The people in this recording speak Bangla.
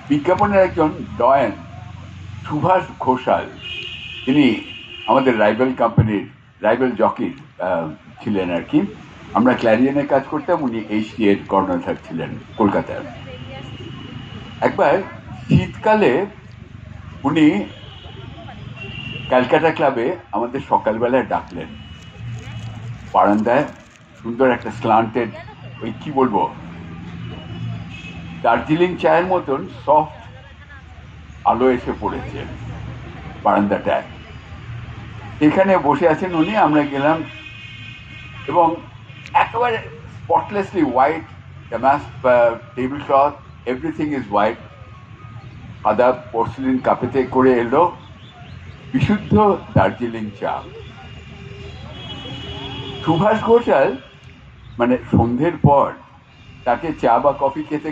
বিজ্ঞাপনের একজন ডয়েন সুভাষ ঘোষাল, তিনি আমাদের রাইভেল কোম্পানির রাইভেল জকির ছিলেন আর কি। আমরা ক্ল্যারিয়নে কাজ করতাম, উনি এইচডি এর কর্ণধার ছিলেন কলকাতায়। একবার শীতকালে উনি ক্যালকাটা ক্লাবে আমাদের সকালবেলায় ডাকলেন। বারান্দায় সুন্দর একটা স্ল্যান্টেড, ওই কি বলবো, দার্জিলিং চায়ের মতন সফট আলো এসে পড়েছে বারান্দাটায়। এখানে বসে আছেন উনি, আমরা গেলাম এবং একেবারে spotlessly white damask table cloth, everything is white. আদা পোর্সিলিন কাপেতে করে এলো বিশুদ্ধ দার্জিলিং চা। সুভাষ ঘোষাল মানে সন্ধ্যের পর তাকে চা বা কফি খেতে